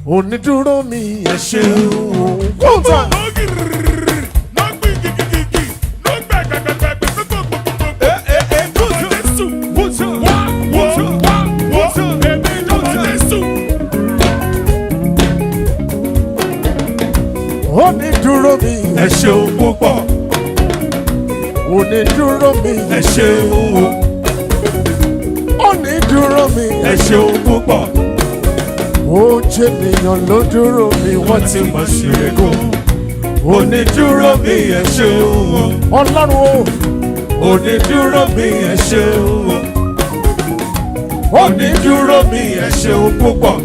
Onídúró mi ẹ ṣeun. One time. Onídúró mi ẹ ṣeun púpọ̀. Onídúró mi ẹ ṣeun. Onídúró mi ẹ ṣeun púpọ̀. Ó jẹ́ ènìyàn ló dúró mi wọ́n ti mọ̀ sí rẹ́gùn. Onídúró mi ẹ ṣeun. Ọlọ́run o. Onídúró mi ẹ ṣeun. Onídúró mi ẹ ṣeun púpọ̀.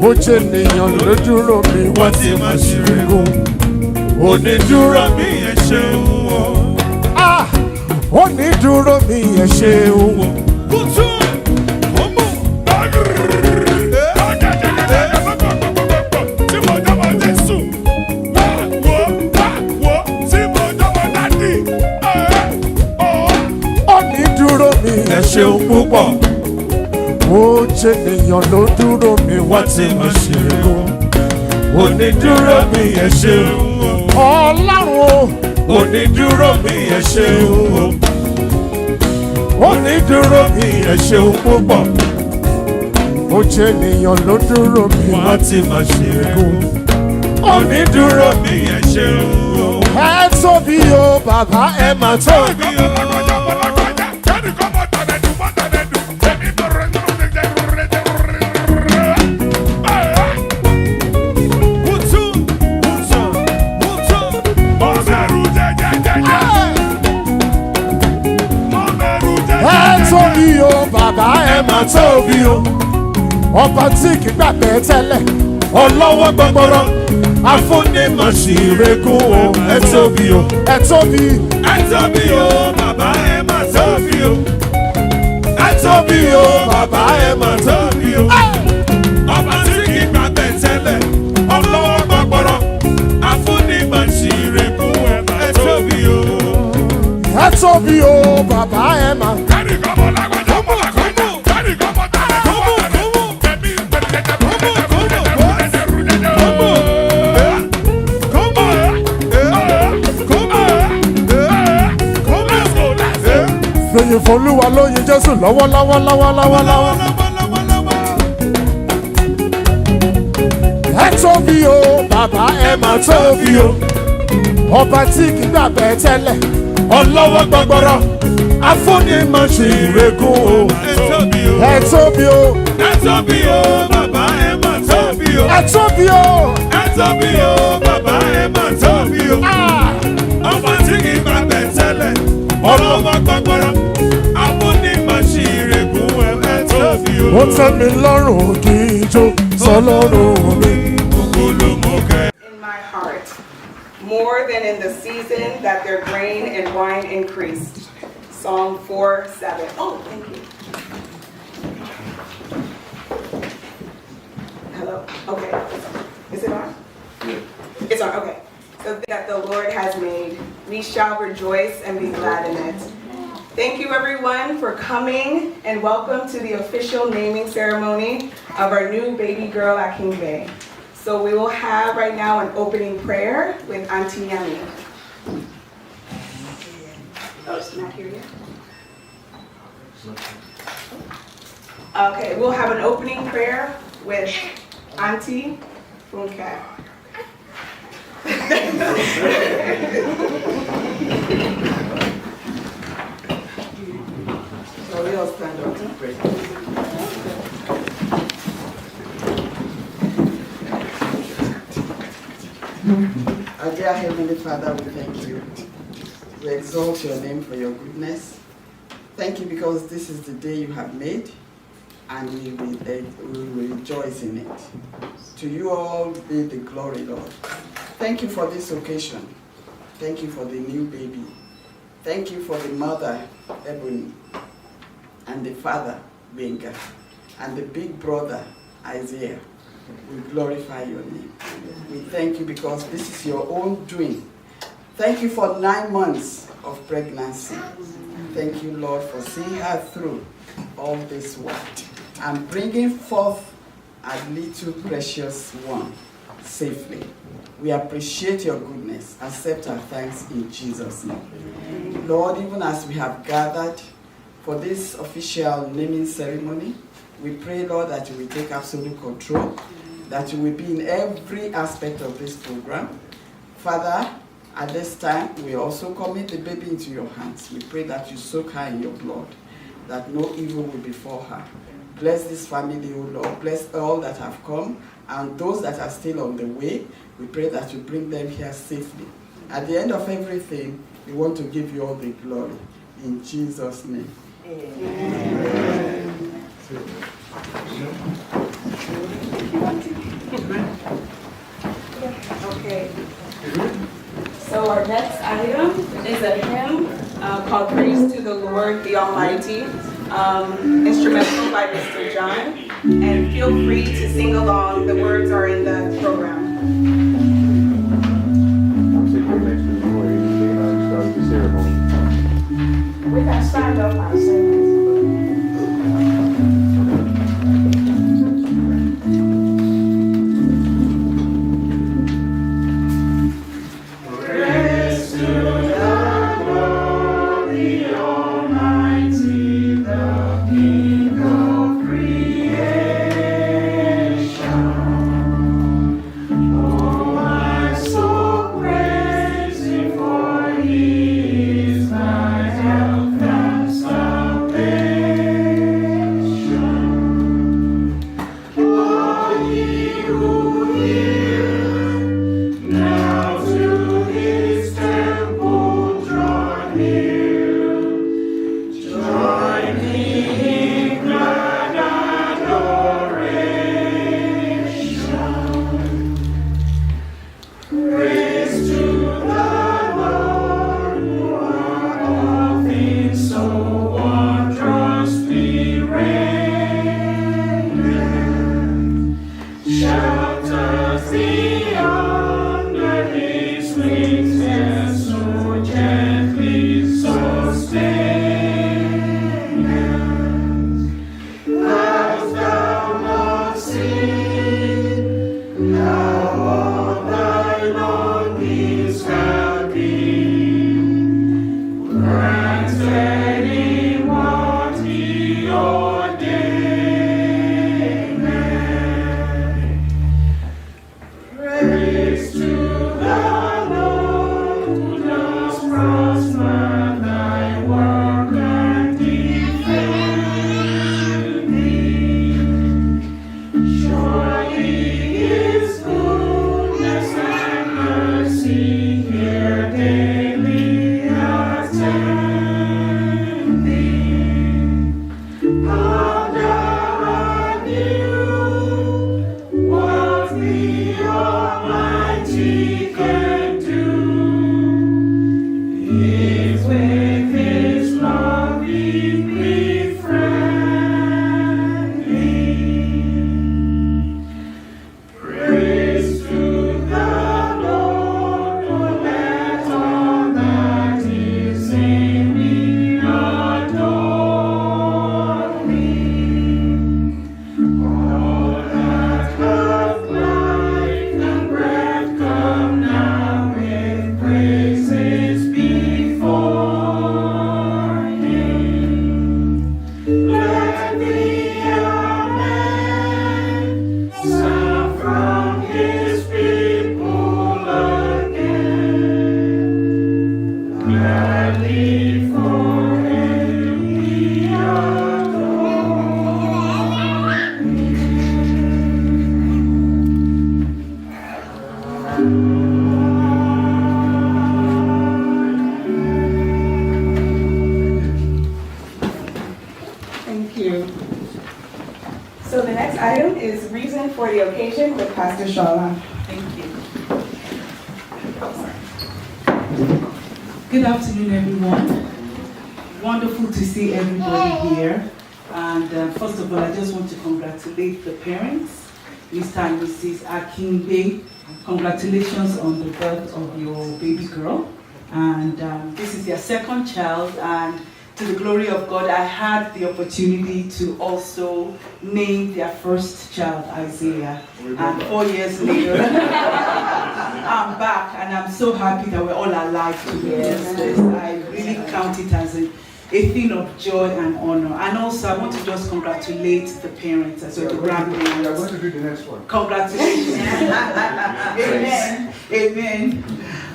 Ó jẹ́ ènìyàn ló dúró mi wọ́n ti mọ̀ sí rẹ́gùn. Onídúró mi ẹ ṣeun. Ah! Onídúró mi ẹ ṣeun. Ẹ ṣeun púpọ̀. Ó jẹ́ ènìyàn ló dúró mi wọ́n ti mọ̀ sí rẹ́gùn. Onídúró mi ẹ ṣeun. Ọlọ́run o. Onídúró mi ẹ ṣeun. Onídúró mi ẹ ṣeun púpọ̀. Ó jẹ́ ènìyàn ló dúró mi wọ́n ti mọ̀ sí rẹ́gùn. Onídúró mi ẹ ṣeun. Ẹ tóbi o bàbá ẹ mà tóbi o. Tóbi o bàbá ẹ mà tóbi o. Ọba tí kì í gbàgbé tẹ́lẹ̀. Ọlọ́wọ́ gbọgbọrọ. Afúnimọ̀síregún o. Ẹ tóbi o. Ẹ tóbi. Ẹ tóbi o bàbá ẹ mà tóbi o. Ẹ tóbi o bàbá ẹ mà tóbi o. Ọba tí kì í gbàgbé tẹ́lẹ̀. Ọlọ́wọ́ gbọgbọrọ. Afúnimọ̀síregún o. Ẹ tóbi o. Ẹ tóbi o bàbá ẹ mà. Lóyin f'Olúwa lóyin Jésù lọ́wọ́lọ́wọ́. Ẹ tóbi o bàbá ẹ mà tóbi o. Ọba tí kì í gbàgbé tẹ́lẹ̀. Ọlọ́wọ́ gbọgbọrọ. Afúnimọ̀síregún o. Ẹ tóbi o. Ẹ tóbi o. Ẹ tóbi o bàbá ẹ mà tóbi o. Ẹ tóbi o. Ẹ tóbi o bàbá ẹ mà tóbi o. Ọba tí kì í gbàgbé tẹ́lẹ̀. Ọlọ́wọ́ gbọgbọrọ. Afúnimọ̀síregún ẹ tóbi o. Ó tẹ́ mi lọ́rùn kí n jó sọ́lọ́run mi. In my heart, more than in the season that their grain and wine increased. Psalm 4:7. Oh, thank you. Hello? Okay. Is it on? Yeah. It's on, okay. So that the Lord has made, we shall rejoice and be glad in it. Thank you everyone for coming and welcome to the official naming ceremony of our new baby girl Akingbe. So we will have right now an opening prayer with Auntie Yami. Oh, it's not here yet? Okay, we'll have an opening prayer with Auntie Funkat. So we'll stand up to pray. Our dear Heavenly Father, we thank you. We exalt your name for your goodness. Thank you because this is the day you have made, and we will rejoice in it. To you all be the glory, Lord. Thank you for this occasion. Thank you for the new baby. Thank you for the mother, Ebony, and the father, Benga, and the big brother, Isaiah. We glorify your name. We thank you because this is your own doing. Thank you for 9 months of pregnancy. Thank you, Lord, for seeing her through all this work and bringing forth our little precious one safely. We appreciate your goodness. Accept our thanks in Jesus' name. Lord, even as we have gathered for this official naming ceremony, we pray, Lord, that you will take absolute control, that you will be in every aspect of this program. Father, at this time, we also commit the baby into your hands. We pray that you soak her in your blood, that no evil will befall her. Bless this family, O Lord. Bless all that have come and those that are still on the way. We pray that you bring them here safely. At the end of everything, we want to give you all the glory. In Jesus' name. Amen. Okay. So our next item is a hymn called Praise to the Lord the Almighty, instrumental by Mr. John. And feel free to sing along. The words are in the program. I'm sitting here next to the boy. He's started the ceremony. We can stand up and sing. Pastor Shala. Thank you. Good afternoon, everyone. Wonderful to see everybody here. And first of all, I just want to congratulate the parents, Mr. and Mrs. Akingbe. Congratulations on the birth of your baby girl. And this is their second child, and to the glory of God, I had the opportunity to also name their first child, Isaiah. And 4 years later, I'm back, and I'm so happy that we're all alive to witness this. I really count it as a thing of joy and honor. And also, I want to just congratulate the parents as well, the grandparents. We are going to do the next one. Congratulations. Amen. Amen.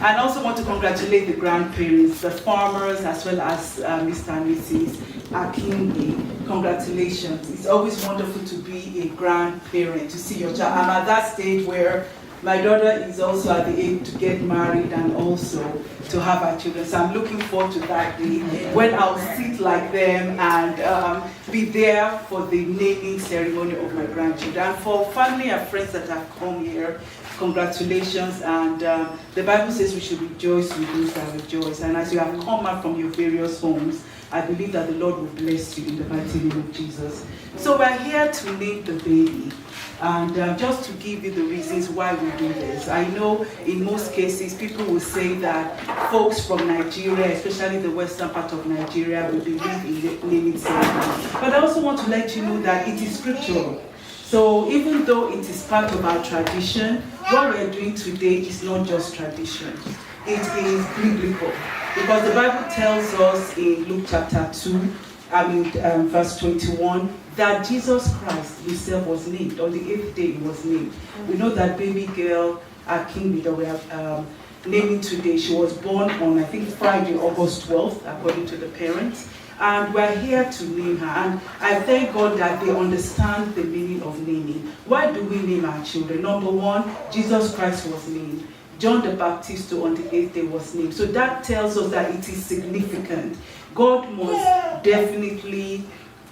And also want to congratulate the grandparents, the farmers, as well as Mr. and Mrs. Akingbe. Congratulations. It's always wonderful to be a grandparent, to see your child. I'm at that stage where my daughter is also at the age to get married and also to have her children. So I'm looking forward to that day when I'll sit like them and be there for the naming ceremony of my grandchildren. And for family and friends that have come here, congratulations. And the Bible says we should rejoice with those that rejoice. And as you have come out from your various homes, I believe that the Lord will bless you in the mighty name of Jesus. So we're here to name the baby. And just to give you the reasons why we do this, I know in most cases people will say that folks from Nigeria, especially the western part of Nigeria, will believe in the naming ceremony. But I also want to let you know that it is scriptural. So even though it is part of our tradition, what we're doing today is not just tradition. It is biblical. Because the Bible tells us in Luke chapter 2, verse 21, that Jesus Christ himself was named. On the 8th day he was named. We know that baby girl, Akingbe, that we are naming today, she was born on, I think, Friday, August 12th, according to the parents. And we're here to name her. And I thank God that they understand the meaning of naming. Why do we name our children? Number one, Jesus Christ was named. John the Baptist on the 8th day was named. So that tells us that it is significant. God must definitely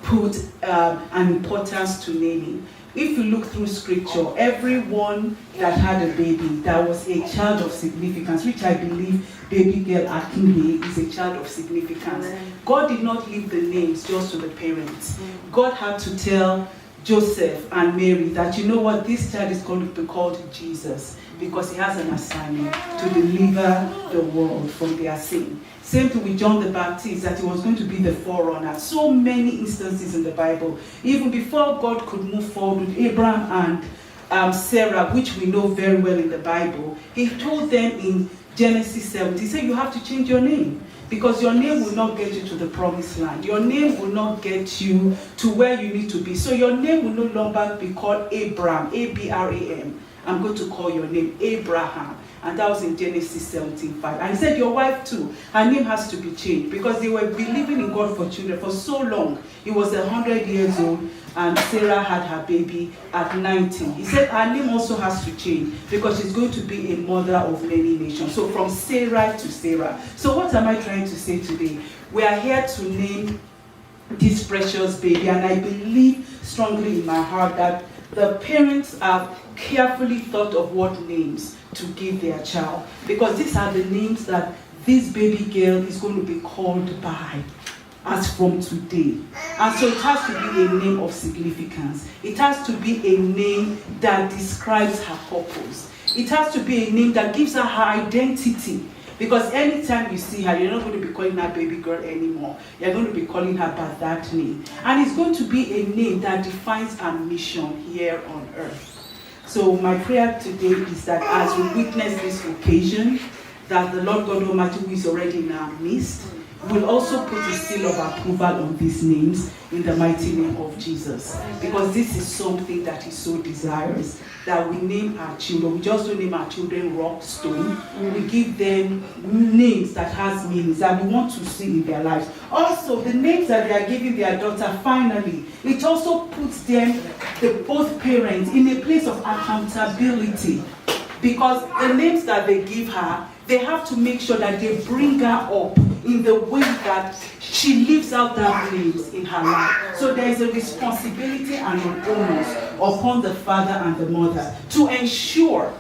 put an importance to naming. If you look through scripture, everyone that had a baby that was a child of significance, which I believe baby girl Akingbe is a child of significance. God did not leave the names just to the parents. God had to tell Joseph and Mary that, you know what, this child is going to be called Jesus because he has an assignment to deliver the world from their sin. Same thing with John the Baptist, that he was going to be the forerunner. So many instances in the Bible. Even before God could move forward with Abraham and Sarah, which we know very well in the Bible, he told them in Genesis 7, he said, you have to change your name. Because your name will not get you to the promised land. Your name will not get you to where you need to be. So your name will no longer be called Abram, A-B-R-A-M. I'm going to call your name Abraham. And that was in Genesis 17:5. And he said, your wife too, her name has to be changed. Because they were believing in God for children for so long. He was 100 years old, and Sarah had her baby at 90. He said her name also has to change because she's going to be a mother of many nations. So from Sarah to Sarah. So what am I trying to say today? We are here to name this precious baby, and I believe strongly in my heart that the parents have carefully thought of what names to give their child, because these are the names that this baby girl is going to be called by as from today. And so it has to be a name of significance. It has to be a name that describes her purpose. It has to be a name that gives her her identity. Because anytime you see her, you're not going to be calling her baby girl anymore. You're going to be calling her by that name. And it's going to be a name that defines her mission here on earth. So my prayer today is that as we witness this occasion, that the Lord God Almighty, who is already in our midst, will also put a seal of approval on these names in the mighty name of Jesus. Because this is something that is so desirous, that we name our children. We just don't name our children rock, stone. We give them names that has meanings that we want to see in their lives. Also, the names that they are giving their daughter, finally, it also puts them, both parents, in a place of accountability. Because the names that they give her, they have to make sure that they bring her up in the way that she lives out that names in her life. So there is a responsibility and an onus upon the father and the mother to ensure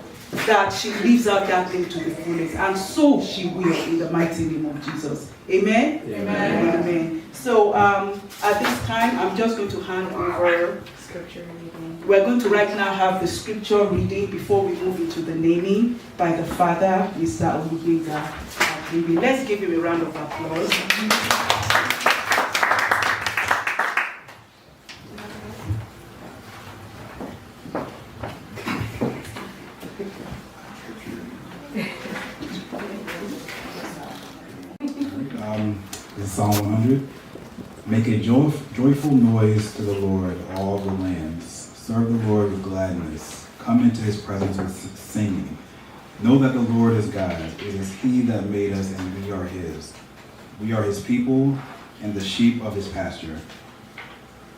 that she lives out that name to the fullest. And so she will in the mighty name of Jesus. Amen? Amen. Amen. So at this time, I'm just going to hand over scripture reading. We're going to right now have the scripture reading before we move into the naming by the father, Mr. Akingbe. Let's give him a round of applause. Psalm 100. Make a joyful noise to the Lord, all the lands. Serve the Lord with gladness. Come into his presence with singing. Know that the Lord is God. It is he that made us, and we are his. We are his people and the sheep of his pasture.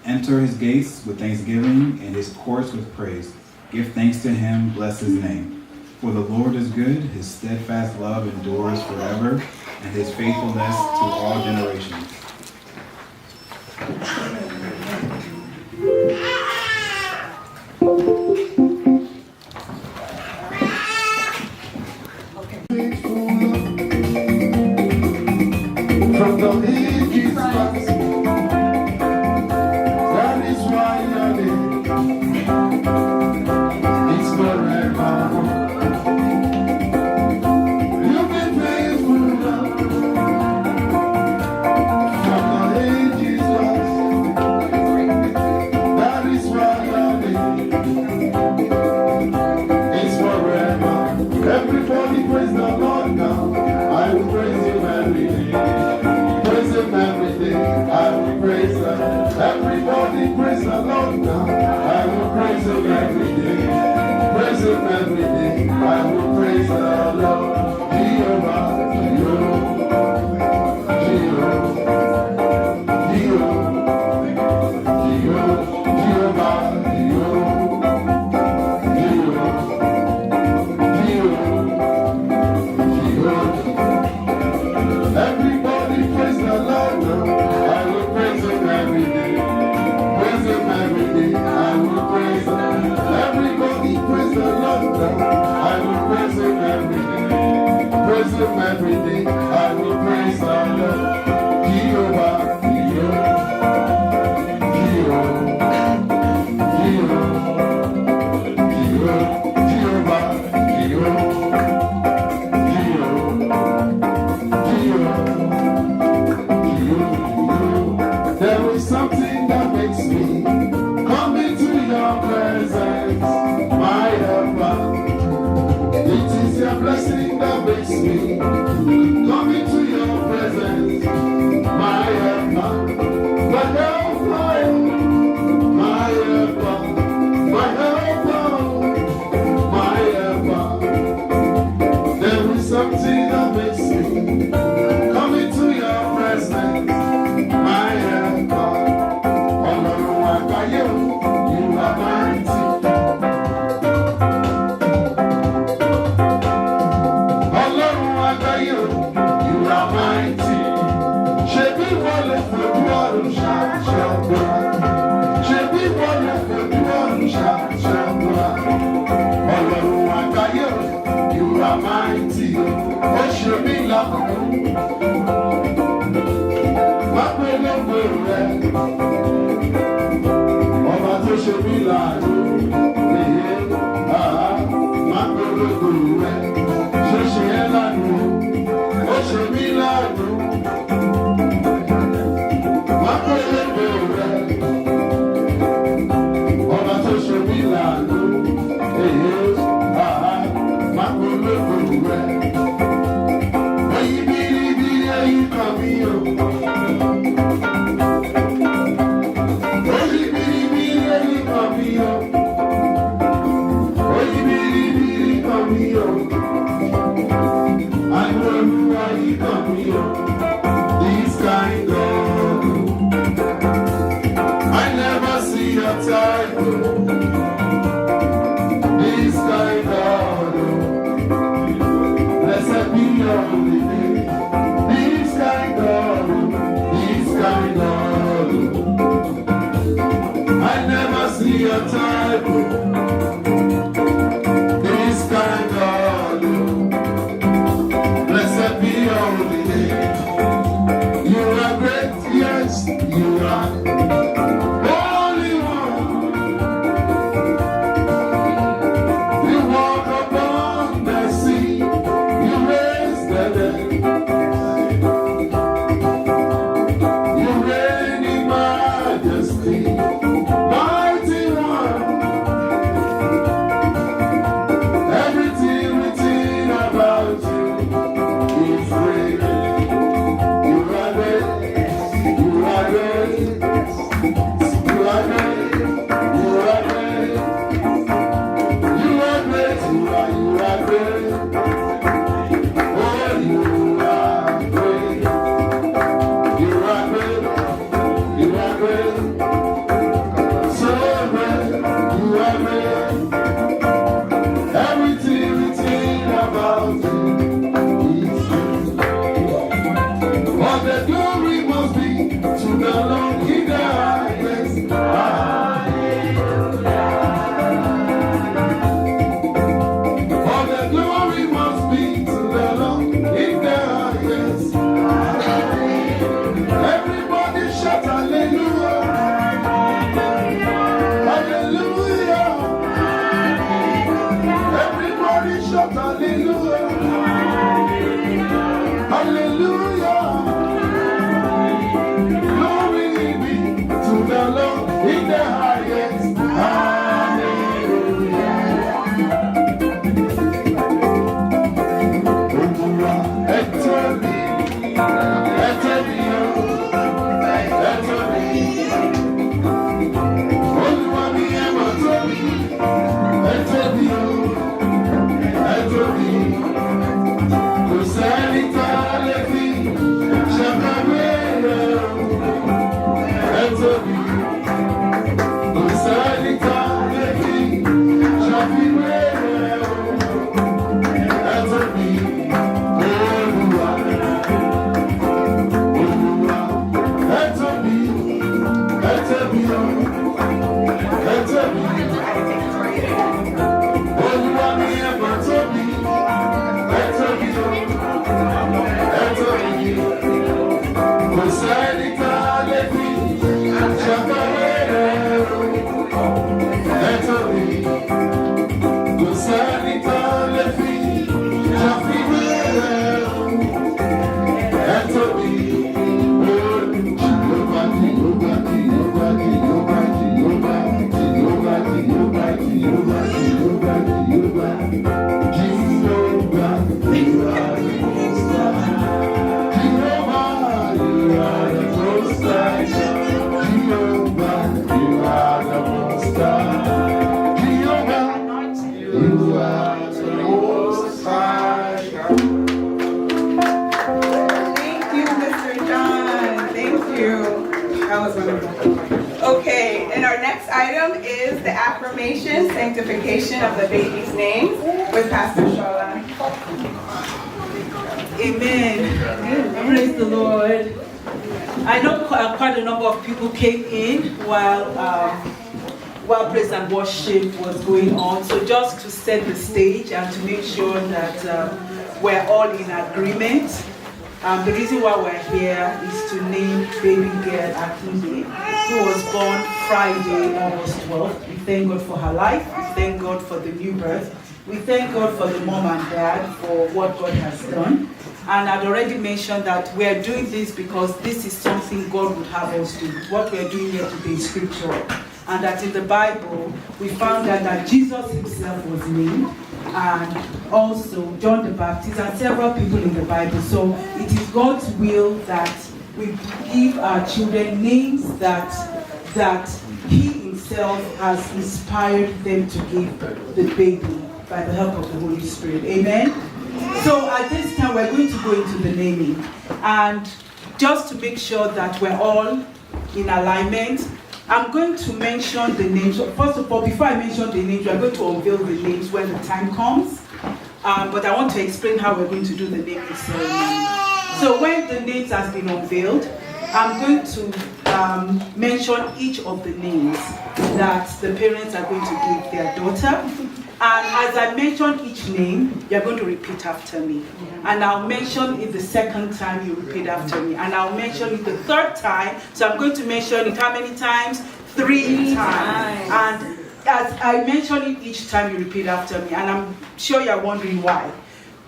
Enter his gates with thanksgiving and his courts with praise. Give thanks to him, bless his name. For the Lord is good, his steadfast love endures forever, and his faithfulness to all generations. From the ages past, that is why your name is forever. You've been faithful, Lord. From the ages past, that is why your name is forever. Everybody praise the Lord now. I will praise him every day. Praise him every day. I will praise him. Everybody praise the Lord now. I will praise him every day. Praise him every day. I will praise the Lord. Jehovah, Jehovah, Jehovah, Jehovah, Jehovah, everybody praise the Lord now. I will praise him every day. Praise him every day. I will praise him. Everybody praise the Lord now. I will praise him every day. Praise him every day. I will praise the Lord. Jehovah, Jehovah, Jehovah, Jehovah, Jehovah. There is something that makes me come into your presence, my helper. It is your blessing that makes me come into your presence, my helper. My helper, my helper, my helper, my helper. There is something that makes me come into your presence, my helper. Ọlọ́run àgbáyé o, you are mighty. Ọlọ́run àgbáyé o, you are mighty. Ṣebí wọ́n lè fojú ọ̀run ṣàṣàbùrà. Ṣebí wọ́n lè fojú ọ̀run ṣàṣàbùrà. Ọlọ́run àgbáyé o, you are mighty. Ó ṣe mí lákòókò. Má pé lóko rẹ̀. Ọba tó ṣe mí láàánú. Má pé lóko rẹ̀. Ṣé ṣe ẹ́ láàánú? Ó ṣe mí láàánú. Má pé lóko rẹ̀. Ọba tó ṣe mí láàánú. Má pé lóko rẹ̀. Oyin bíríbírí ẹyin kan mi o. Oyin bíríbírí ẹyin kan mi o. Oyin bíríbírí kan mi o. Àánú Olúwa yìí kan mi o. This kind God o. I never see your type o. This kind God o. Blessed be your holy name. This kind God o. This kind God o. I never see your type o. This kind God o. Blessed be your holy name. You are great, yes, you are. Holy One. You walk upon the sea. You raise the dead. You reign in majesty. Mighty One. Okay, and our next item is the affirmation, sanctification of the baby's name with Pastor Shola. Amen. Praise the Lord. I know quite a number of people came in while praise and worship was going on. So just to set the stage and to make sure that we're all in agreement. The reason why we're here is to name baby girl Akingbe, who was born Friday, August 12th. We thank God for her life. We thank God for the new birth. We thank God for the mom and dad for what God has done. And I'd already mentioned that we're doing this because this is something God would have us do. What we're doing here today is scriptural. And that in the Bible, we found out that Jesus himself was named, and also John the Baptist, and several people in the Bible. So it is God's will that we give our children names that he himself has inspired them to give the baby by the help of the Holy Spirit. Amen? So at this time, we're going to go into the naming. And just to make sure that we're all in alignment, I'm going to mention the names. First of all, before I mention the names, we're going to unveil the names when the time comes. But I want to explain how we're going to do the naming ceremony. So when the names has been unveiled, I'm going to mention each of the names that the parents are going to give their daughter. And as I mention each name, you're going to repeat after me. And I'll mention it the second time, you repeat after me. And I'll mention it the third time. So I'm going to mention it how many times? 3 times. And as I mention it each time, you repeat after me. And I'm sure you're wondering why.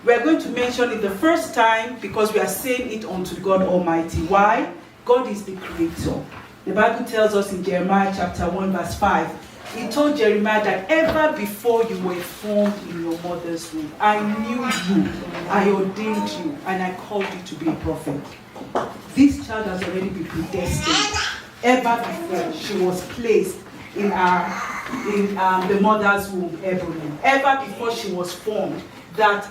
We're going to mention it the first time because we are saying it unto God Almighty. Why? God is the creator. The Bible tells us in Jeremiah chapter 1 verse 5, he told Jeremiah that ever before you were formed in your mother's womb, I knew you, I ordained you, and I called you to be a prophet. This child has already been predestined. Ever before she was placed in the mother's womb, Ebony. Ever before she was formed, that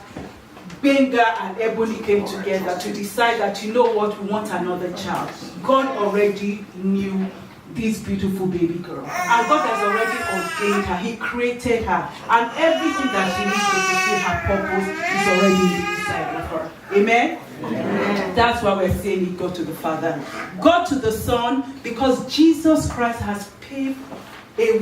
Benga and Ebony came together to decide that, you know what, we want another child. God already knew this beautiful baby girl. And God has already ordained her. He created her. And everything that she needs to fulfill her purpose is already inside of her. Amen? Amen. That's why we're saying it, God to the Father. God to the Son, because Jesus Christ has paved a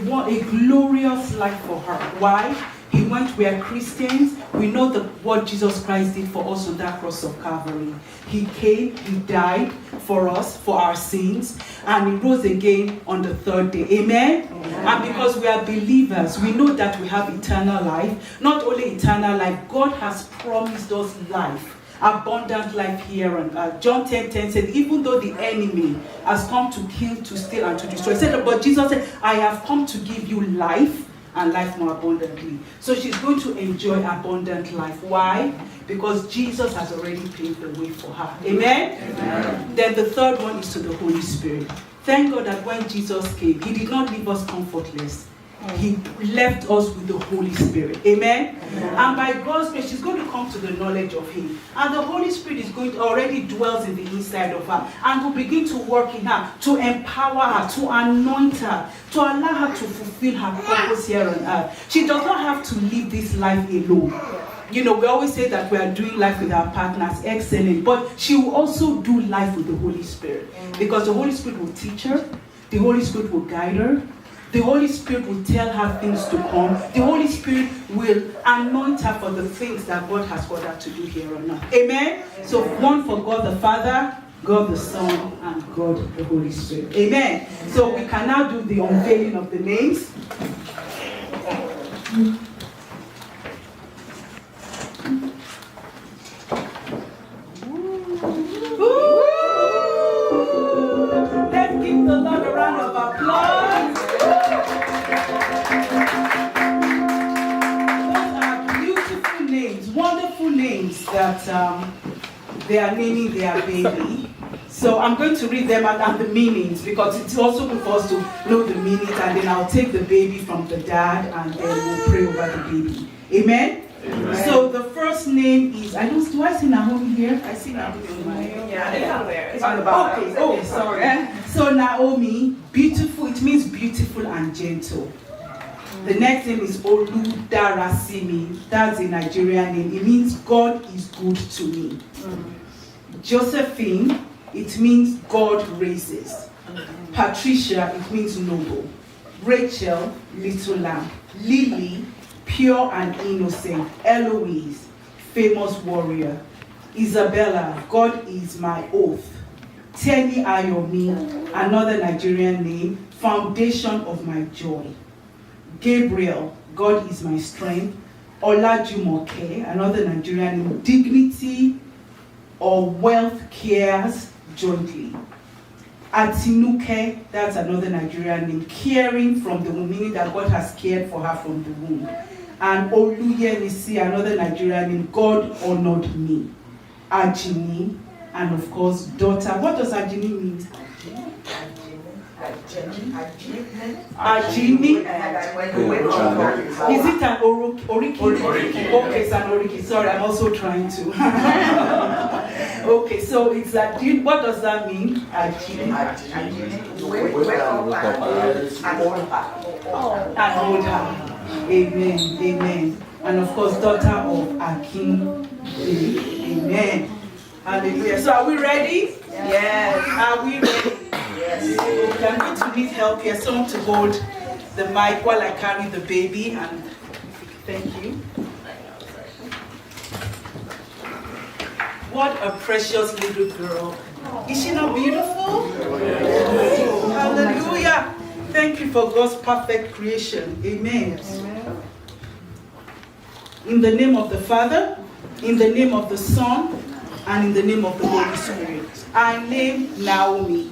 glorious life for her. Why? He went, we are Christians. We know what Jesus Christ did for us on that cross of Calvary. He came, he died for us, for our sins, and he rose again on the third day. Amen? Amen. And because we are believers, we know that we have eternal life. Not only eternal life, God has promised us life. Abundant life here on earth. John 10:10 said, even though the enemy has come to kill, to steal, and to destroy, said, but Jesus said, I have come to give you life, and life more abundantly. So she's going to enjoy abundant life. Why? Because Jesus has already paved the way for her. Amen? Amen. Then the third one is to the Holy Spirit. Thank God that when Jesus came, he did not leave us comfortless. He left us with the Holy Spirit. Amen? And by God's grace, she's going to come to the knowledge of Him. And the Holy Spirit is going to already dwells in the inside of her and will begin to work in her, to empower her, to anoint her, to allow her to fulfill her purpose here on earth. She does not have to live this life alone. You know, we always say that we are doing life with our partners, excellent, but she will also do life with the Holy Spirit. Because the Holy Spirit will teach her, the Holy Spirit will guide her, the Holy Spirit will tell her things to come, the Holy Spirit will anoint her for the things that God has called her to do here on earth. Amen? So one for God the Father, God the Son, and God the Holy Spirit. Amen? So we can now do the unveiling of the names. Let's give the Lord a round of applause. Those are beautiful names, wonderful names that they are naming their baby. So I'm going to read them and the meanings, because it's also good for us to know the meanings, and then I'll take the baby from the dad and then we'll pray over the baby. Amen? Amen. So the first name is, do I see Naomi here? I see Naomi. Yeah, it's up there. It's on the bottom. Okay, oh, sorry. So Naomi, beautiful, it means beautiful and gentle. The next name is Oludarasimi. That's a Nigerian name. It means God is good to me. Josephine, it means God raises. Patricia, it means noble. Rachel, little lamb. Lily, pure and innocent. Eloise, famous warrior. Isabella, God is my oath. Teni Ayomi, another Nigerian name, foundation of my joy. Gabriel, God is my strength. Olajumoke, another Nigerian name, dignity or wealth cares jointly. Atinuke, that's another Nigerian name, caring from the womb, meaning that God has cared for her from the womb. And Oluyenisi, another Nigerian name, God honored me. Ajini, and of course, daughter. What does Ajini mean? Ajini. Is it an oriki? Okay, it's an oriki. Sorry, I'm also trying to. Okay, so it's Ajini. What does that mean? Ajini. And hold her. Amen. Amen. And of course, daughter of Akingbe. Amen. Hallelujah. So are we ready? Yes. Are we ready? Yes. Okay, I'm going to need help here. Someone to hold the mic while I carry the baby. And thank you. What a precious little girl. Is she not beautiful? Hallelujah. Thank you for God's perfect creation. Amen. In the name of the Father, in the name of the Son, and in the name of the Holy Spirit. I name Naomi.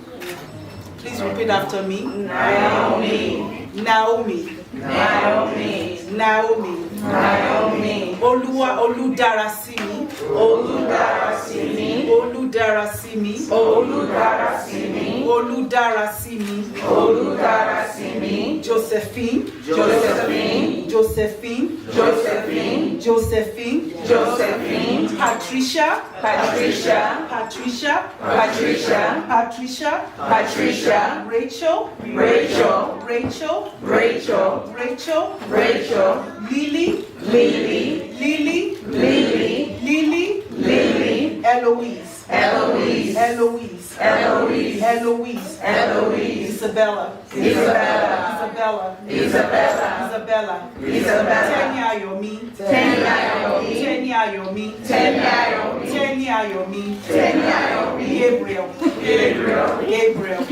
Please repeat after me. Naomi. Naomi. Naomi. Naomi. Naomi. Oludarasimi. Oludarasimi. Oludarasimi. Oludarasimi. Oludarasimi. Oludarasimi. Josephine. Josephine. Josephine. Josephine. Josephine. Josephine. Patricia. Patricia. Patricia. Patricia. Patricia. Patricia. Rachel. Rachel. Rachel. Rachel. Rachel. Rachel. Lily. Lily. Lily. Lily. Lily. Lily. Eloise. Eloise. Eloise. Eloise. Eloise. Eloise. Isabella. Isabella. Isabella. Isabella. Isabella. Isabella. Teni Ayomi. Teni Ayomi. Teni Ayomi. Teni Ayomi. Teni Ayomi. Teni Ayomi. Gabriel. Gabriel. Gabriel.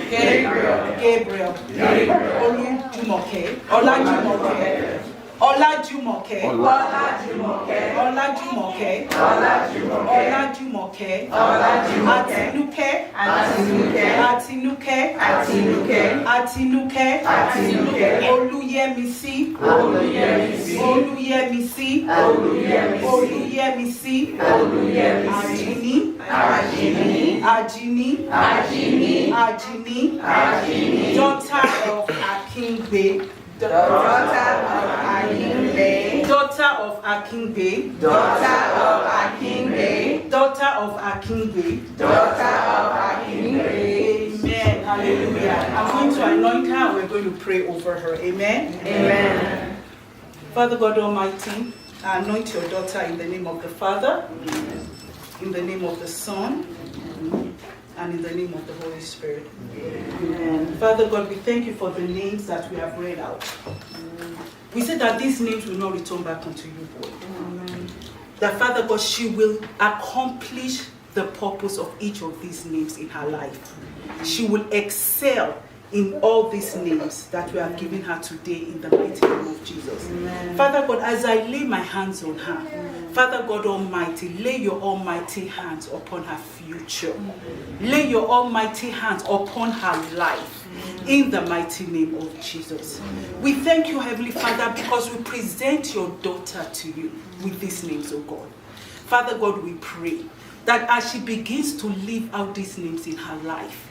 Gabriel. Gabriel. Olajumoke. Olajumoke. Olajumoke. Olajumoke. Olajumoke. Olajumoke. Olajumoke. Olajumoke. Atinuke. Atinuke. Atinuke. Atinuke. Atinuke. Atinuke. Oluyemisi. Oluyemisi. Oluyemisi. Oluyemisi. Oluyemisi. Oluyemisi. Ajini. Ajini. Ajini. Ajini. Ajini. Ajini. Daughter of Akingbe. daughter of Akingbe, daughter of Akingbe, daughter of Akingbe, daughter of Akingbe, daughter of Akingbe. Amen. Hallelujah. I'm going to anoint her and we're going to pray over her. Amen. Amen. Father God Almighty, I anoint your daughter in the name of the Father, in the name of the Son, and in the name of the Holy Spirit. Amen. Father God, we thank you for the names that we have read out. We said that these names will not return back unto you, void. That Father God, she will accomplish the purpose of each of these names in her life. She will excel in all these names that we have given her today in the mighty name of Jesus. Amen. Father God, as I lay my hands on her, Father God Almighty, lay your almighty hands upon her future. Lay your almighty hands upon her life in the mighty name of Jesus. We thank you, Heavenly Father, because we present your daughter to you with these names, oh God. Father God, we pray that as she begins to live out these names in her life,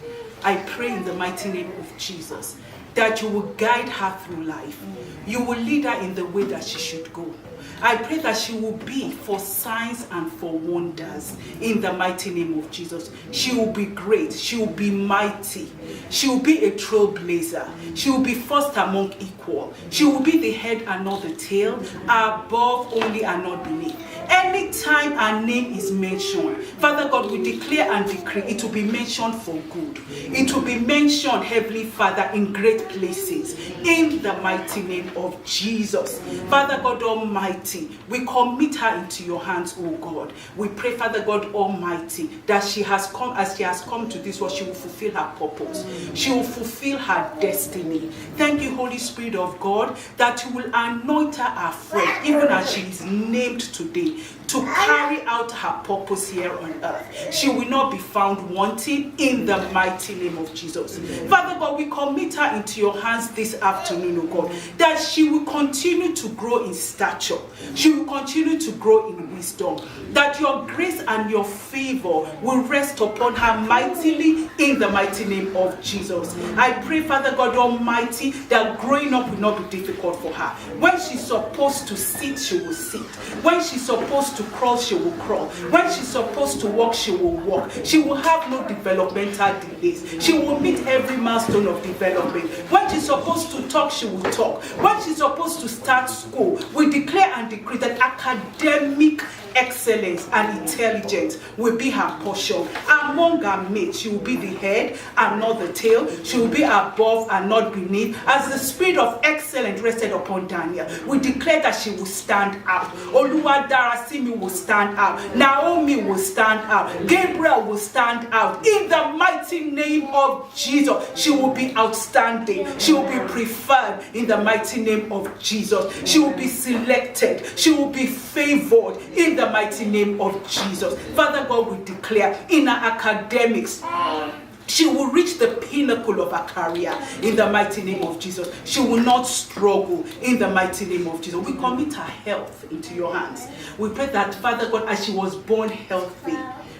I pray in the mighty name of Jesus that you will guide her through life. You will lead her in the way that she should go. I pray that she will be for signs and for wonders in the mighty name of Jesus. She will be great. She will be mighty. She will be a trailblazer. She will be first among equal. She will be the head and not the tail, above only and not beneath. Anytime her name is mentioned, Father God, we declare and decree it will be mentioned for good. It will be mentioned, Heavenly Father, in great places in the mighty name of Jesus. Father God Almighty, we commit her into your hands, oh God. We pray, Father God Almighty, that she has come, as she has come to this world, she will fulfill her purpose. She will fulfill her destiny. Thank you, Holy Spirit of God, that you will anoint her afresh, even as she is named today, to carry out her purpose here on earth. She will not be found wanting in the mighty name of Jesus. Father God, we commit her into your hands this afternoon, oh God, that she will continue to grow in stature. She will continue to grow in wisdom. That your grace and your favor will rest upon her mightily in the mighty name of Jesus. I pray, Father God Almighty, that growing up will not be difficult for her. When she's supposed to sit, she will sit. When she's supposed to crawl, she will crawl. When she's supposed to walk, she will walk. She will have no developmental delays. She will meet every milestone of development. When she's supposed to talk, she will talk. When she's supposed to start school, we declare and decree that academic excellence and intelligence will be her portion. Among her mates, she will be the head and not the tail. She will be above and not beneath. As the spirit of excellence rested upon Daniel, we declare that she will stand out. Oluwadarasimi will stand out. Naomi will stand out. Gabriel will stand out. In the mighty name of Jesus, she will be outstanding. She will be preferred in the mighty name of Jesus. She will be selected. She will be favored in the mighty name of Jesus. Father God, we declare in her academics, she will reach the pinnacle of her career in the mighty name of Jesus. She will not struggle in the mighty name of Jesus. We commit her health into your hands. We pray that, Father God, as she was born healthy,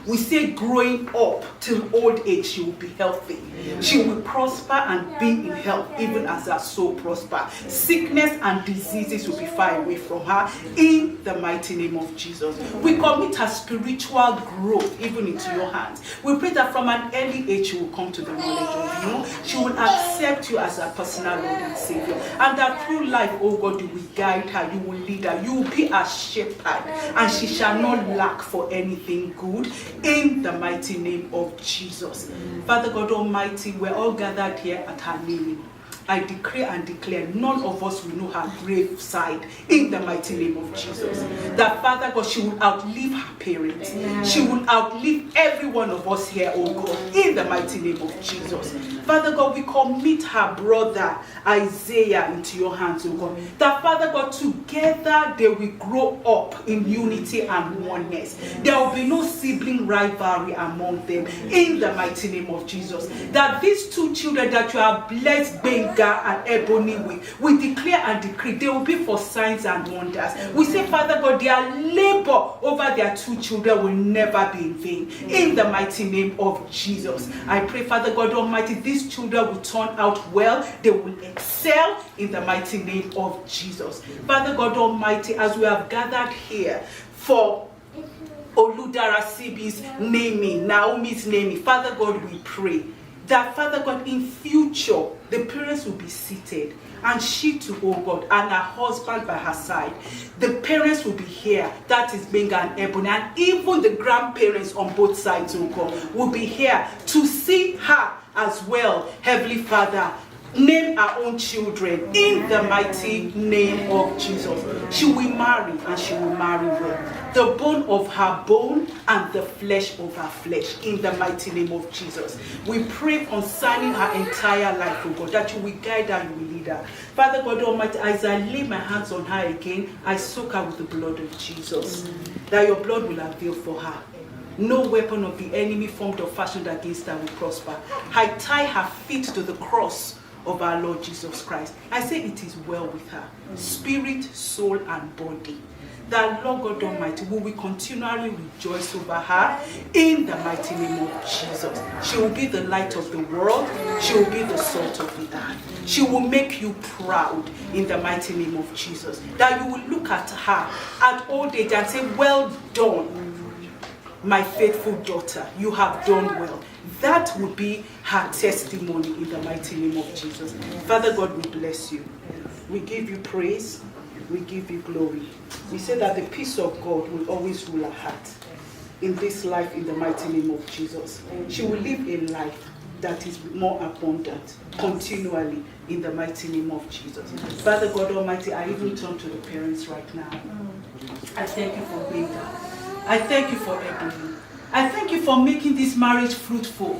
we say growing up till old age, she will be healthy. She will prosper and be in health, even as her soul prosper. Sickness and diseases will be far away from her in the mighty name of Jesus. We commit her spiritual growth even into your hands. We pray that from an early age, she will come to the knowledge of you. She will accept you as her personal Lord and Savior. And that through life, oh God, you will guide her, you will lead her, you will be a shepherd, and she shall not lack for anything good. In the mighty name of Jesus. Father God Almighty, we're all gathered here at her name. I decree and declare none of us will know her grave side in the mighty name of Jesus. That Father God, she will outlive her parents. She will outlive every one of us here, oh God, in the mighty name of Jesus. Father God, we commit her brother Isaiah into your hands, oh God. That Father God, together they will grow up in unity and oneness. There will be no sibling rivalry among them in the mighty name of Jesus. That these two children that you have blessed being Gbenga and Ebony with. We declare and decree they will be for signs and wonders. We say, Father God, their labor over their 2 children will never be in vain. In the mighty name of Jesus. I pray, Father God Almighty, these children will turn out well. They will excel in the mighty name of Jesus. Father God Almighty, as we have gathered here for Oludara Sibi's naming, Naomi's naming, Father God, we pray that, Father God, in future, the parents will be seated, and she too, oh God, and her husband by her side. The parents will be here, that is Benga and Ebony, and even the grandparents on both sides, oh God, will be here to see her as well, Heavenly Father. Name our own children in the mighty name of Jesus. She will marry, and she will marry well. The bone of her bone and the flesh of her flesh, in the mighty name of Jesus. We pray concerning her entire life, oh God, that you will guide her, you will lead her. Father God Almighty, as I lay my hands on her again, I soak her with the blood of Jesus, that your blood will avail for her. No weapon of the enemy formed or fashioned against her will prosper. I tie her feet to the cross of our Lord Jesus Christ. I say it is well with her, spirit, soul, and body. That Lord God Almighty will continually rejoice over her in the mighty name of Jesus. She will be the light of the world. She will be the salt of the earth. She will make you proud in the mighty name of Jesus. That you will look at her at old age and say, well done, my faithful daughter. You have done well. That will be her testimony in the mighty name of Jesus. Father God, we bless you. We give you praise. We give you glory. We say that the peace of God will always rule her heart in this life in the mighty name of Jesus. She will live a life that is more abundant continually in the mighty name of Jesus. Father God Almighty, I even turn to the parents right now. I thank you for Benga. I thank you for Ebony. I thank you for making this marriage fruitful.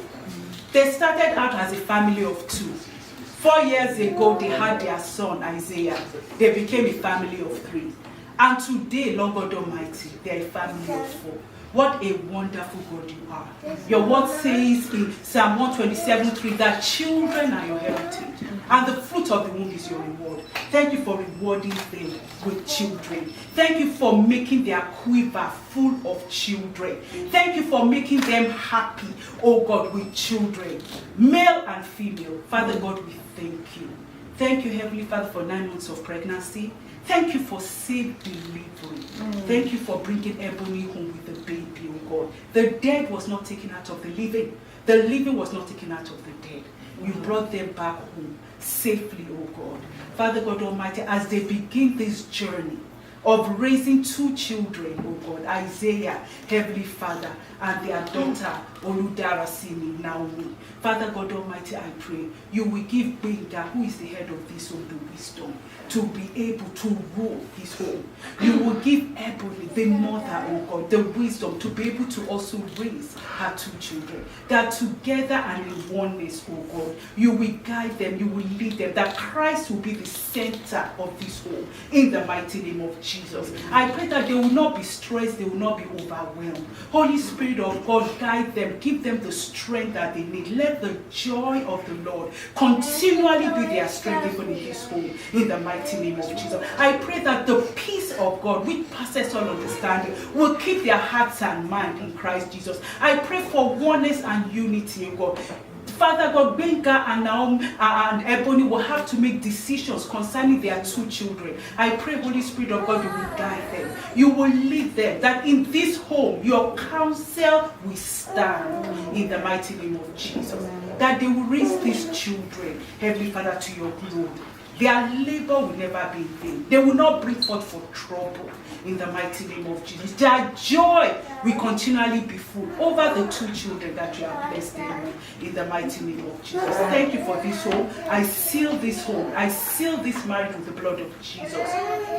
They started out as a family of 2. 4 years ago, they had their son, Isaiah. They became a family of 3. And today, Lord God Almighty, they are a family of 4. What a wonderful God you are. Your word says in Psalm 127:3 that children are your heritage, and the fruit of the womb is your reward. Thank you for rewarding them with children. Thank you for making their quiver full of children. Thank you for making them happy, oh God, with children, male and female. Father God, we thank you. Thank you, Heavenly Father, for 9 months of pregnancy. Thank you for safe delivery. Thank you for bringing Ebony home with the baby, oh God. The dead was not taken out of the living. The living was not taken out of the dead. You brought them back home safely, oh God. Father God Almighty, as they begin this journey of raising 2 children, oh God, Isaiah, Heavenly Father, and their daughter, Oludara Simi, Naomi. Father God Almighty, I pray you will give Benga, who is the head of this home, the wisdom to be able to rule his home. You will give Ebony, the mother, oh God, the wisdom to be able to also raise her 2 children. That together and in oneness, oh God, you will guide them, you will lead them, that Christ will be the center of this home in the mighty name of Jesus. I pray that they will not be stressed, they will not be overwhelmed. Holy Spirit of God, guide them, give them the strength that they need. Let the joy of the Lord continually be their strength even in this home in the mighty name of Jesus. I pray that the peace of God, which passes all understanding, will keep their hearts and mind in Christ Jesus. I pray for oneness and unity, oh God. Father God, Benga and Naomi and Ebony will have to make decisions concerning their 2 children. I pray, Holy Spirit of God, you will guide them. You will lead them. That in this home, your counsel will stand in the mighty name of Jesus. That they will raise these children, Heavenly Father, to your glory. Their labor will never be in vain. They will not bring forth for trouble in the mighty name of Jesus. Their joy will continually be full over the 2 children that you have blessed them with in the mighty name of Jesus. Thank you for this home. I seal this home. I seal this marriage with the blood of Jesus.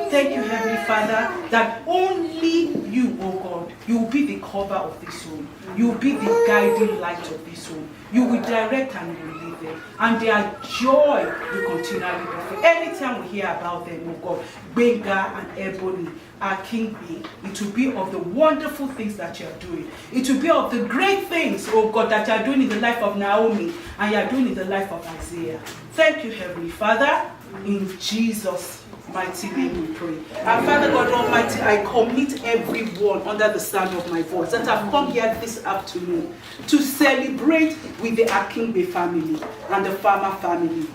Thank you, Heavenly Father, that only you, oh God, you will be the cover of this home. You will be the guiding light of this home. You will direct and you will lead them. And their joy will continually be of anytime we hear about them, oh God, Benga and Ebony, Akingbe, it will be of the wonderful things that you are doing. It will be of the great things, oh God, that you are doing in the life of Naomi and you are doing in the life of Isaiah. Thank you, Heavenly Father. In Jesus' mighty name we pray. And Father God Almighty, I commit everyone under the sound of my voice that have come here this afternoon to celebrate with the Akingbe family and the Farmer family.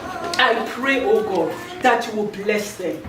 I pray, oh God, that you will bless them.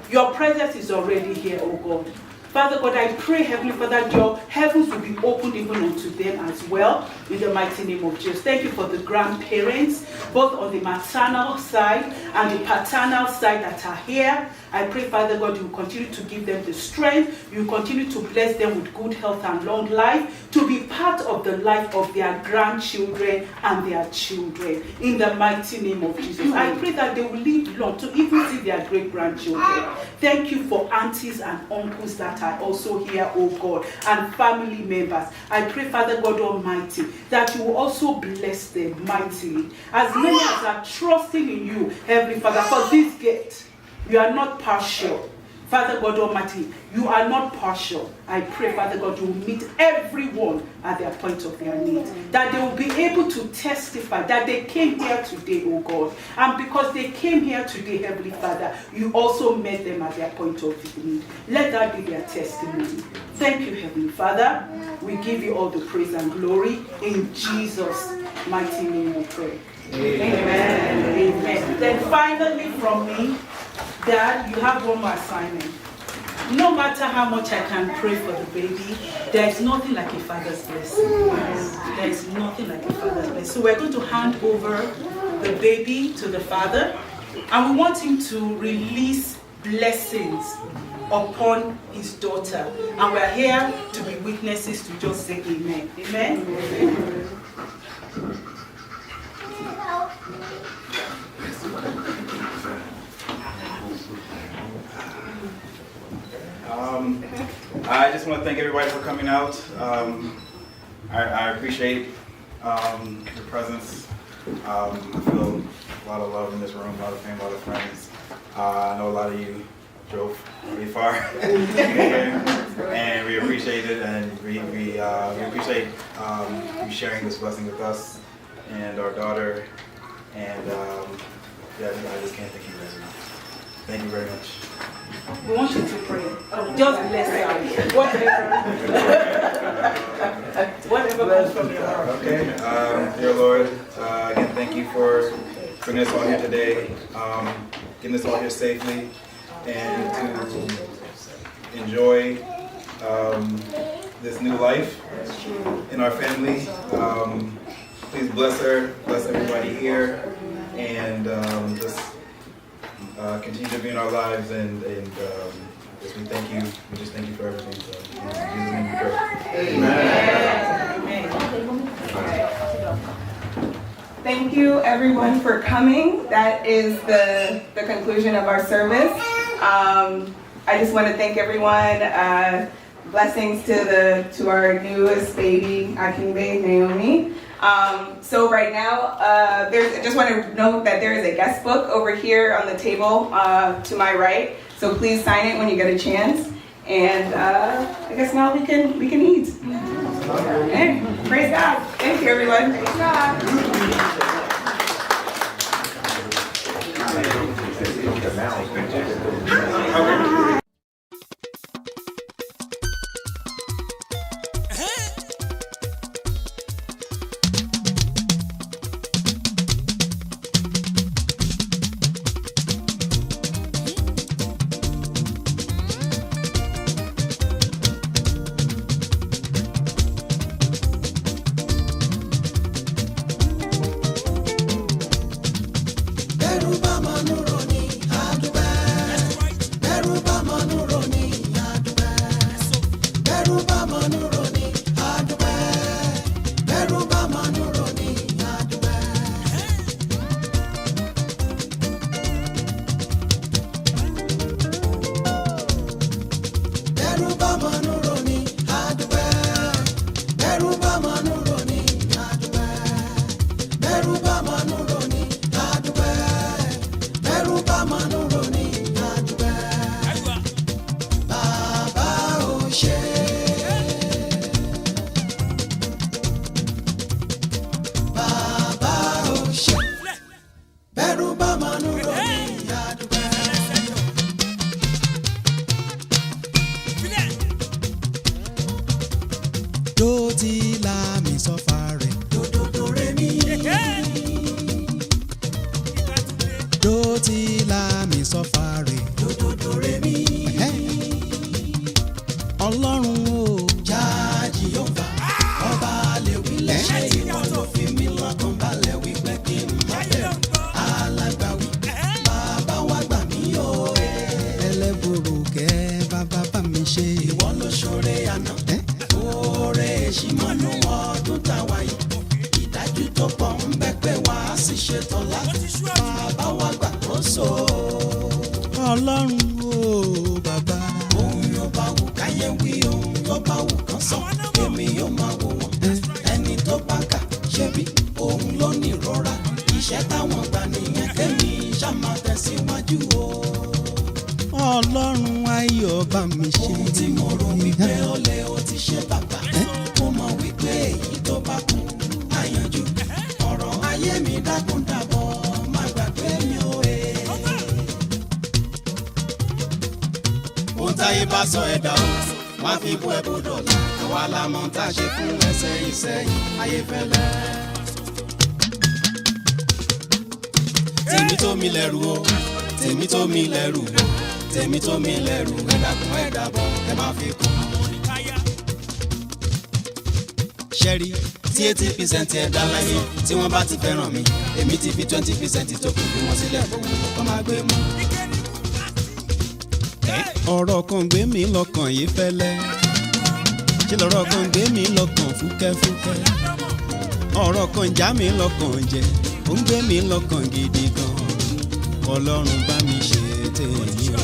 Your presence is already here, oh God. Father God, I pray, Heavenly Father, that your heavens will be opened even unto them as well, in the mighty name of Jesus. Thank you for the grandparents, both on the maternal side and the paternal side that are here. I pray, Father God, you will continue to give them the strength. You will continue to bless them with good health and long life, to be part of the life of their grandchildren and their children, in the mighty name of Jesus. I pray that they will live long to even see their great-grandchildren. Thank you for aunties and uncles that are also here, oh God, and family members. I pray, Father God Almighty, that you will also bless them mightily. As many as are trusting in you, Heavenly Father, for this gift. You are not partial. Father God Almighty, you are not partial. I pray, Father God, you will meet everyone at their point of their need. That they will be able to testify that they came here today, oh God. And because they came here today, Heavenly Father, you also met them at their point of need. Let that be their testimony. Thank you, Heavenly Father. We give you all the praise and glory. In Jesus' mighty name we pray. Amen. Amen. Then finally from me, Dad, you have one more assignment. No matter how much I can pray for the baby, there is nothing like a father's blessing. There is nothing like a father's blessing. So we're going to hand over the baby to the father, and we want him to release blessings upon his daughter. And we're here to be witnesses to just say amen. Amen? I just want to thank everybody for coming out. I appreciate your presence. I feel a lot of love in this room, a lot of family, a lot of friends. I know a lot of you drove pretty far, and we appreciate it, and we appreciate you sharing this blessing with us and our daughter. And yeah, I just can't thank you guys enough. Thank you very much. We want you to pray. Just bless them. Whatever comes from your heart. Okay. Dear Lord, again, thank you for bringing us all here today, getting us all here safely, and to enjoy this new life in our family. Please bless her, bless everybody here, and just continue to be in our lives, and just we thank you. We just thank you for everything. So, in Jesus' name we pray. Amen. Thank you, everyone, for coming. That is the conclusion of our service. I just want to thank everyone. Blessings to our newest baby, Akingbe, Naomi. So right now, I just want to note that there is a guest book over here on the table to my right. So please sign it when you get a chance. And I guess now we can eat. Okay. Praise God. Thank you, everyone. Praise God. Ẹrù bá máa nù rọ̀ ní àdúgbò. ṣe. Bàbá ò ṣe. Bẹ́rù bá máa nù rọ̀ ní àdúgbò. Dó ti la mi sọ́fà rẹ̀. Dòdòdò rẹ̀ mi. Dó ti la mi sọ́fà rẹ̀. Dòdòdò rẹ̀ mi. Ọlọ́run o. Jáàjì yóò bá. Ọba lè wí lẹ́sẹ̀ ìwọ ló fi mí lọ́kàn balẹ̀ wípé kí n má bẹ̀rù. Alágbàwí. Bàbá wa gbà mí o. Ẹlẹ́bùrú kẹ́ bàbá bá mi ṣe. Ìwọ ló ṣoore àná. Oore èṣì mọ́nú ọdún táwa yìí. Ìdájú tó pọ̀ ń bẹ pé wàá sì ṣetán láti. Bàbá wa gbàkóso. Ọlọ́run o bàbá. Ohun yóò bá wù káyé wí, ohun yóò bá wù kán sọ. Èmi yóò máa wò wọ́n. Ẹni tó bá kà ṣebí òun ló ní ìrora. Iṣẹ́ táwọn gbà nìyẹn kémi ṣá máa tẹ̀síwájú o. Ọlọ́run ayọ̀ bá mi ṣe. Ohun tí mo rò wípé ó lè ó ti ṣe bàbá. Mo mọ̀ wípé èyí tó bá kú àyànjú. Ọ̀rọ̀ ayé mi dákun dàbọ̀ má gbàgbé mi o. Ohun táyé bá sọ ẹ̀dá o, wá fi bú ẹ̀bù dọ̀là. Àwa la mọ̀ tá a ṣe fún ẹsẹ̀ ìsẹ́yìn ayé fẹ́lẹ́. Tèmi tó mi lẹ́rù o, tèmi tó mi lẹ́rù o, tèmi tó mi lẹ́rù ẹ dákun ẹ dàbọ̀ ẹ má fi kún. Ṣẹ́rí tí 80% ẹ̀dá láyé tí wọ́n bá ti fẹ́ràn mi, èmi ti fi 20% tó kù bí wọ́n sílẹ̀ fún kọ́ máa gbé mú. Ọ̀rọ̀ kan gbé mi lọ́kàn yìí fẹ́lẹ́, ṣé lọ́rọ̀ kan gbé mi lọ́kàn fúkẹ́fúkẹ́. Ọ̀rọ̀ kan já mi lọ́kàn jẹ, ó ń gbé mi lọ́kàn gidi gan. Ọlọ́run bá mi ṣe tèmi o,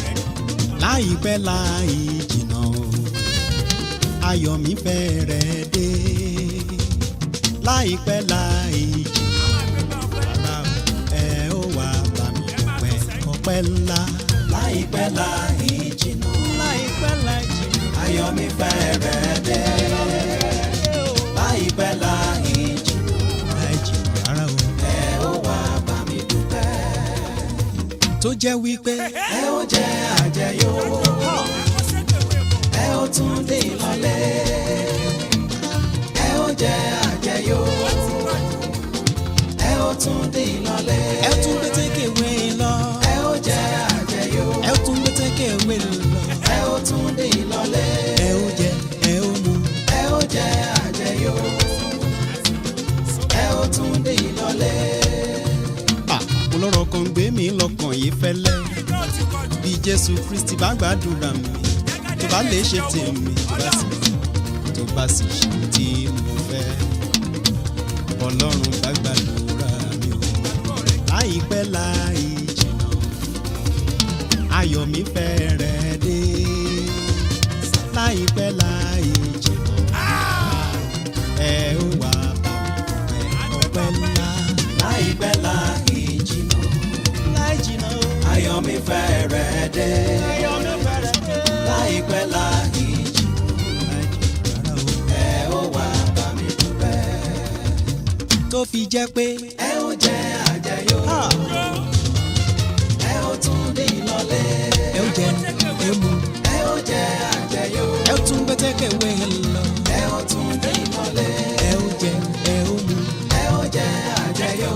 láìpẹ́ láì jìnnà o, ayọ̀ mi fẹ́rẹ̀ dé. Láìpẹ́ láì jìnnà, bàbá ẹ ó wá bá mi dúpẹ́ ọpẹ́ ńlá. Láìpẹ́ láì jìnnà, láìpẹ́ láì jìnnà, ayọ̀ mi fẹ́rẹ̀ dé. Láìpẹ́ láì jìnnà, láì jìnnà rárá o, ẹ ó wá bá mi dúpẹ́. Tó jẹ́ wípé ẹ ó jẹ àjẹyó, ẹ ó tún dé ìlọlé. Ẹ ó jẹ àjẹyó, ẹ ó tún dé ìlọlé. Ẹ tún gbé tékèwé lọ. Ẹ ó jẹ àjẹyó, ẹ ó tún gbé tékèwé lọ. Ẹ ó tún dé ìlọlé. Ẹ ó jẹ, ẹ ó mu. Ẹ ó jẹ àjẹyó, ẹ ó tún dé ìlọlé. Mo lọ́rọ̀ kan gbé mi lọ́kàn yìí fẹ́lẹ́. Bí Jésù Kristi bá gbàdúrà mi, tó bá lè ṣe tèmi, tó bá sì ṣe tí mo fẹ́. Ọlọ́run bá gbàdúrà mi o, láìpẹ́ láì jìnnà, ayọ̀ mi fẹ́rẹ̀ dé. Láìpẹ́ láì jìnnà, ẹ ó wá bá mi dúpẹ́ ọpẹ́ ńlá. Láìpẹ́ láì jìnnà, láì jìnnà o, ayọ̀ mi fẹ́rẹ̀ dé. Ayọ̀ mi fẹ́rẹ̀ dé. Láìpẹ́ láì jìnnà, ẹ ó wá bá mi dúpẹ́. Tó fi jẹ́ pé ẹ ó jẹ àjẹyó, ẹ ó tún dé ìlọlé. Ẹ ó jẹ, ẹ mú. Ẹ ó jẹ àjẹyó, ẹ ó tún gbé tékèwé lọ. Ẹ ó tún dé ìlọlé. Ẹ ó jẹ, ẹ ó mú. Ẹ ó jẹ àjẹyó,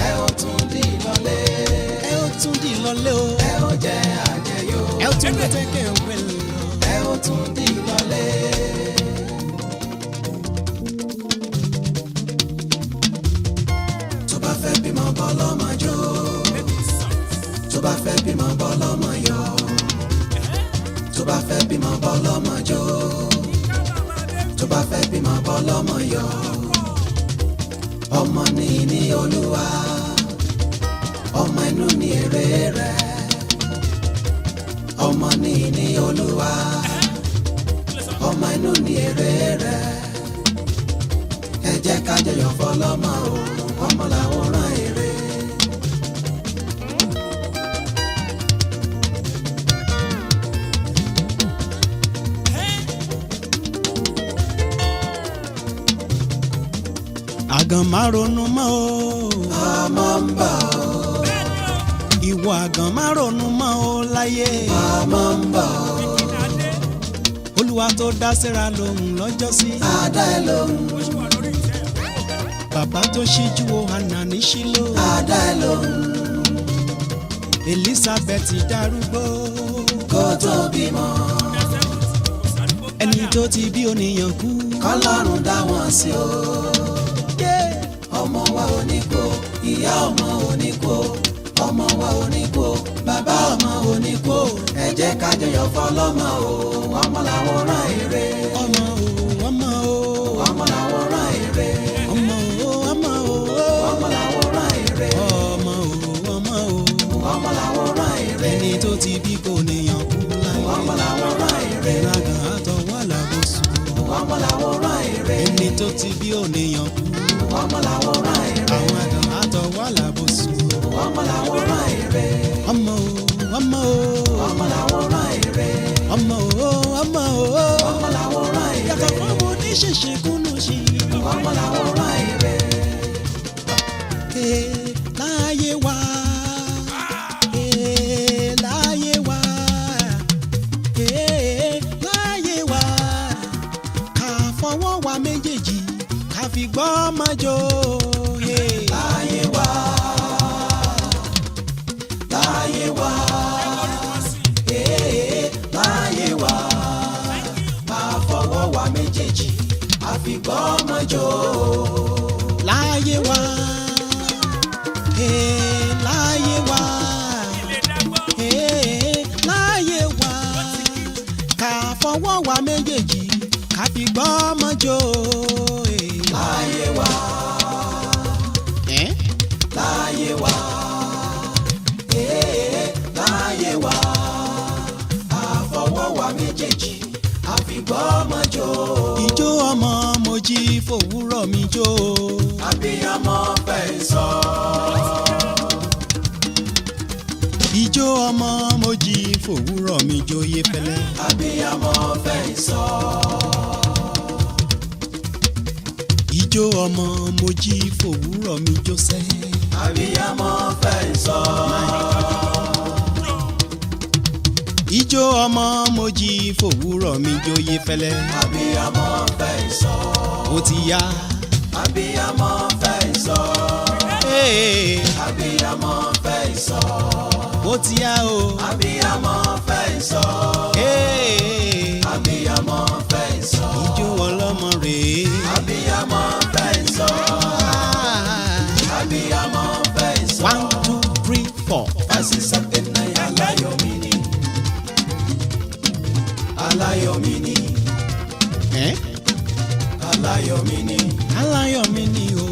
ẹ ó tún dé ìlọlé. Ẹ ó tún dé ìlọlé o. Ẹ ó jẹ àjẹyó, ẹ ó tún gbé tékèwé lọ. Ẹ ó tún dé ìlọlé. Tó bá fẹ́ bímọ bọ́ lọ́mọ jó, tó bá fẹ́ bímọ bọ́ lọ́mọ yọ̀, tó bá fẹ́ bímọ bọ́ lọ́mọ jó, tó bá fẹ́ bímọ bọ́ lọ́mọ yọ̀. Ọmọ ní ìní Olúwa, ọmọ inú ní èrè rẹ̀. Ọmọ ní ìní Olúwa, ọmọ inú ní èrè rẹ̀. Ẹ jẹ́ ká jọyọ̀ fọlọ́mọ o, ọmọ làwòrán èrè. àgàn má ronú mọ́ o. ọmọ ń bọ̀ o. ìwọ àgàn má ronú mọ́ o láyé. ọmọ ń bọ̀ o. olúwa tó dá Sárà lóhùn lọ́jọ́sí. á dá ẹ lóhùn. bàbá tó ṣíjú wo Hánà ní Ṣílò. á dá ẹ lóhùn. Elizabeth darúgbó kó tó bímọ. ẹni tó ti bí oníyàn kú. kọ́lọ́run dá wọn sí o. ọmọ wa ò ní kú, ìyá ọmọ ò ní kú, ọmọ wa ò ní kú, bàbá ọmọ ò ní kú. ẹ jẹ́ ká jọyọ̀ fọlọ́mọ o. ọmọ làwòrán èrè. ọmọ o ọmọ o. ọmọ làwòrán èrè. ọmọ o ọmọ o. ọmọ làwòrán èrè. ọmọ o ọmọ o. ọmọ làwòrán èrè. ẹni tó ti bí kò níyàn kú láyé. ọmọ làwòrán èrè. ìragàn àtọwọ́ làbòsùn. ọmọ làwòrán èrè. ẹni tó ti bí òníyàn kú. ọmọ làwòrán èrè. àwọn àgàn àtọwọ́ làbòsùn. ọmọ làwòrán èrè. ọmọ o ọmọ o. ọmọ làwòrán èrè. ọmọ o ọmọ o. ọmọ làwòrán èrè. yàtọ̀ fún ọmọ oníṣẹ̀ṣe kúnnú sí. ọmọ làwòrán èrè. láyé wa. láyé wa. láyé wa. ká fọwọ́ wa méjèèjì ká fi gbọ́ ọmọ jò. láyé wa. láyé wa. láyé wa. ká fọwọ́ wa méjèèjì ká fi gbọ́ ọmọ jò. láyé wa. láyé wa. láyé wa. ká fọwọ́ wa méjèèjì ká fi gbọ́ ọmọ jò. láyé wa. láyé wa. láyé wa. ká fọwọ́ wa méjèèjì ká fi gbọ́ ọmọ jò. ìjó ọmọ mo jí fòwúrọ̀ mi jó. abiyamọ fẹ́ sọ. ìjó ọmọ mo jí fòwúrọ̀ mi jó yé fẹ́lẹ́. abiyamọ fẹ́ sọ. ìjó ọmọ mo jí fòwúrọ̀ mi jó sẹ́. abiyamọ fẹ́ sọ. ìjó ọmọ mo jí fòwúrọ̀ mi jó yé fẹ́lẹ́. abiyamọ fẹ́ sọ. ó ti yá. abiyamọ fẹ́ sọ. abiyamọ fẹ́ sọ. ó ti yá o. abiyamọ fẹ́ sọ. abiyamọ fẹ́ sọ. ìjó ọlọ́mọ rèé. abiyamọ fẹ́ sọ. abiyamọ fẹ́ sọ. 1, 2, 3, 4. 5, 6, 7, 8, 9. aláyọ̀mí ni. aláyọ̀mí ni. aláyọ̀mí ni. aláyọ̀mí ni o.